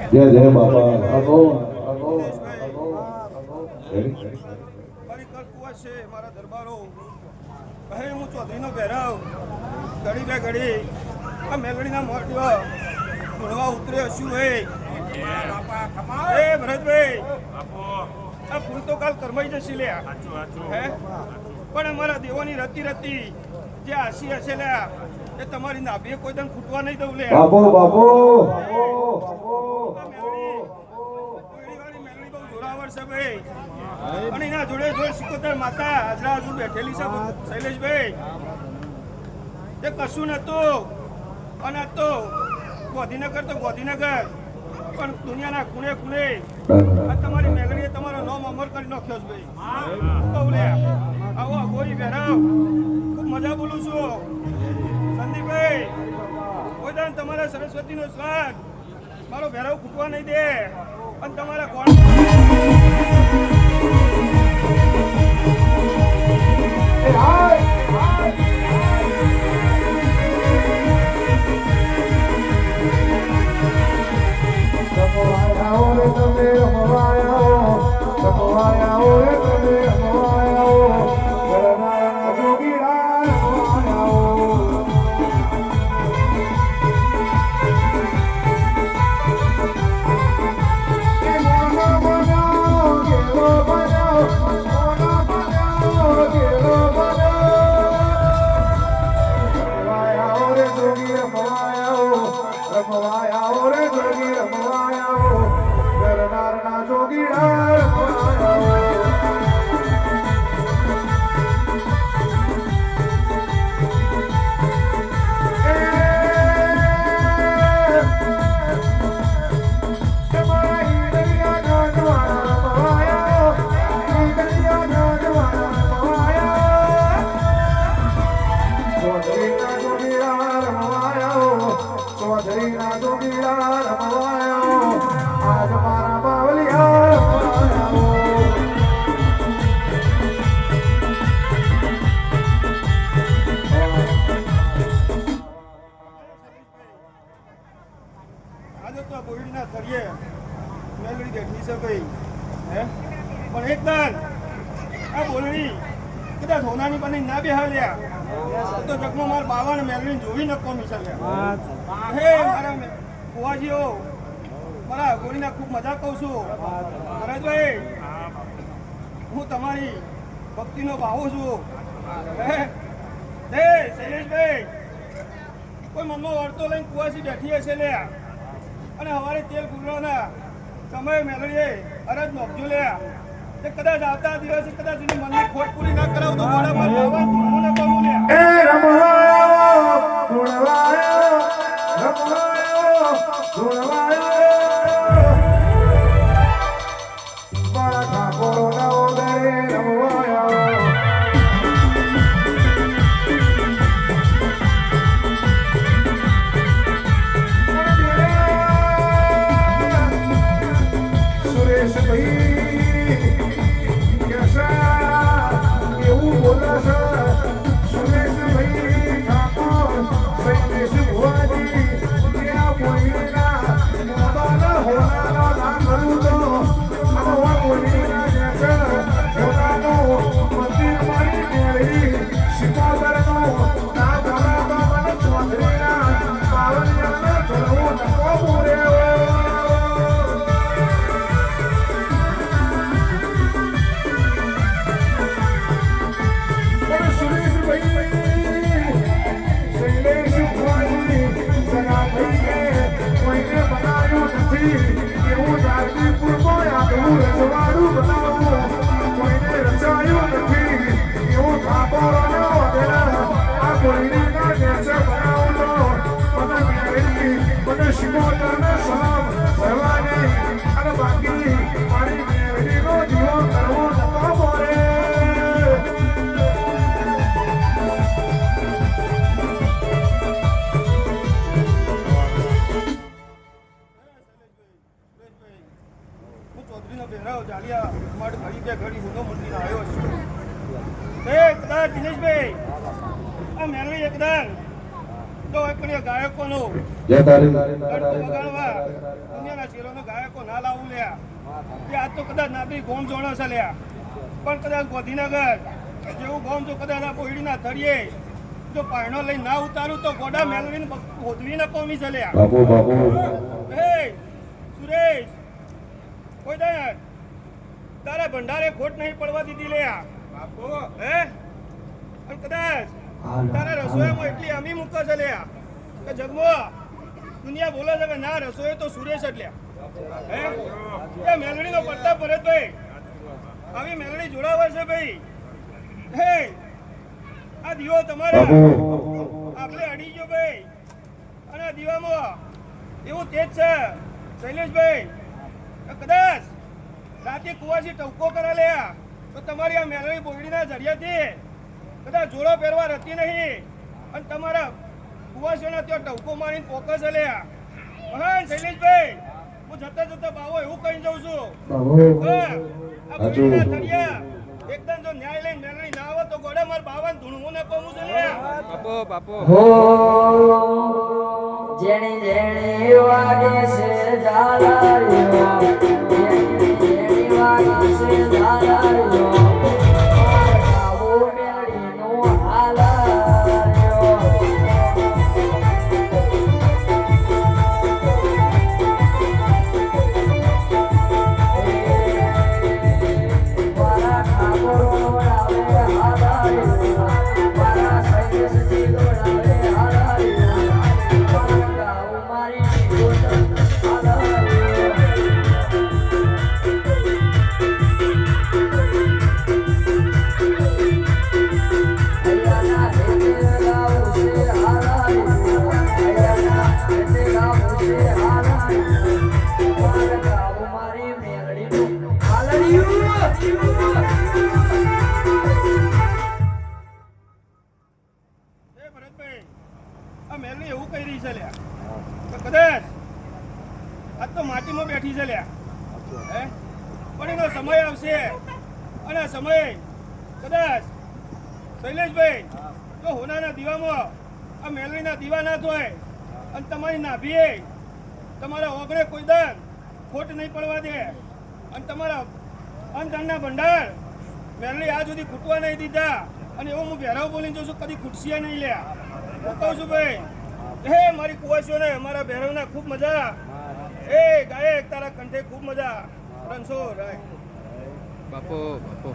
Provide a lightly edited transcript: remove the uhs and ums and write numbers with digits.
જય જય બાપા મારા દરબારો કહે હું ચૌધરીનો ભેરવ ઘડી બે ઘડી આ મેલડીના મોઢવા ભણવા ઉતર્યો શું હે ભરતભાઈ આ ફૂલ તો કાલ કરમાઈ જશે લ્યા હે પણ અમારા દેવોની રતી રતી જે આશી હશે લ્યા એ તમારી નાભીએ કોઈ દમ ખૂટવા નહીં દઉં લે બાપો બાપો અને એના જોડે જોડે સિકોતર માતા હાજરા હજુ બેઠેલી છે શૈલેષભાઈ તે કશું નતું અને તો ગોધીનગર તો ગોધીનગર પણ દુનિયાના ખૂણે ખૂણે આ તમારી મેલડીએ તમારો નામ અમર કરી નાખ્યો છે ભાઈ કહું લે આવો અઘોરી ભેરવ ખૂબ મજા બોલું છું સંદીપભાઈ કોઈ દાન તમારા સરસ્વતીનો સ્વાદ મારો ભેરવ ખૂટવા નહીં દે અને તમારા કોણ પણ એકદમ આ બોલણી કદાચ હોનાની બની ના બેહાલ્યા તો જગમાં મારા બાવાને મેલડીને જોઈ નકો મિસાલ્યા હે મારા કુવાજીઓ મારા ગોળીના ખૂબ મજા કહું છું ભરતભાઈ હું તમારી ભક્તિનો ભાવો છું હે શૈલેષભાઈ કોઈ મનમાં વળતો લઈને કુવાસી બેઠી હશે લ્યા અને હવારે તેલ ગુરવાના સમય મેલડીએ અરજ નોખજો લ્યા તે કદાચ આવતા દિવસે કદાચ એની મનની ખોટ પૂરી ના કરાવ તો મોડામાં લાવવા મને કહું લ્યા એ રમવાયો ધૂળવાયો રમવાયો ધૂળવાયો બડા ઠાકોરો ના ઓદરે રમવાયો ગોતીને આવ્યો છું. એ કદાચ દિનેશભાઈ આ મેલડી એકદમ તો એકણીઓ ગાયકોનો જય તારી ગણતો વગાડવા દુનિયાના શેરોનો ગાયકો ના લાવું લ્યા કે આજ તો કદાચ નાગરિક ગોમ જોડો છે લ્યા પણ કદાચ ગોધીનગર જેવું ગોમ જો કદાચ આ પોઈડીના થળીએ જો પાયણો લઈને ના ઉતારું તો ગોડા મેલવીને હોદવીને કોમી છે લ્યા. બાપુ બાપુ એ સુરેશ કોઈ દન તારા ભંડારે ખોટ નહીં પડવા દીધી લ્યા બાપુ હે અને કદાચ તારા રસોઈમાં એટલી અમી મૂકો છે લ્યા કે જગમો દુનિયા બોલે છે કે ના રસોઈ તો સુરેશ જ લ્યા હે એ મેલડીનો પ્રતાપ ભરતભાઈ આવી મેલડી જોડાવે છે ભાઈ હે આ દીવો તમારા આપણે અડી ગયો ભાઈ અને આ દીવામાં એવું તેજ છે શૈલેષભાઈ કદાચ રાતે કુવાસી ટવકો કરા લ્યા તો તમારી આ મેલડી બોગડીના જરિયાથી કદાચ જોડો પહેરવા રહેતી નહીં અને તમારા કુવાસીઓના ત્યાં ટવકો મારીને પોકસ લ્યા મહાન શૈલેષભાઈ હું જતા જતા બાવો એવું કહી જાઉં છું આ બોગડીના થળિયા એકદમ જો ન્યાય લઈને મેલડી ના આવે તો ગોડા માર બાવાને ધૂણવું ના કહું છું લ્યા બાપો હો જેણી જેણી વાગે છે ઝાલારીઓ જેણી જેણી વાગે છે ઝાલારીઓ આવો મેળીનો હાલારીઓ મારા ઠાકોરો આવે હાલારીઓ મારા સૈયદજી દોડાવે હાલારીઓ મારા ગાઉ મારી જીવન હાલારીઓ અયાના હેતે ગાઉ છે હાલારીઓ અયાના હેતે ગાઉ છે હાલારીઓ મારા ગાઉ મારી મેરડીનો હાલારીઓ એ ભરતભાઈ આ મેલડી એવું કહી રહી છે લ્યા કે કદાચ આજ તો માટીમાં બેઠી છે લ્યા હે પણ એનો સમય આવશે અને આ સમય કદાચ શૈલેષભાઈ જો હોનાના દીવામાં આ મેલડીના દીવા ના થાય અને તમારી નાભીએ તમારા ઓગળે કોઈ દાન ખોટ નહીં પડવા દે અને તમારા અનધનના ભંડાર મેલડી આ સુધી ખૂટવા નહીં દીધા અને એવો હું ભેરાવ બોલીને જોઉં છું કદી ખૂટશે નહીં લ્યા હું કહું છું ભાઈ હે મારી કુવાસીઓને મારા ભેરવના ખૂબ મજા એ ગાયક તારા કંઠે ખૂબ મજા રણછોડ બાપો બાપો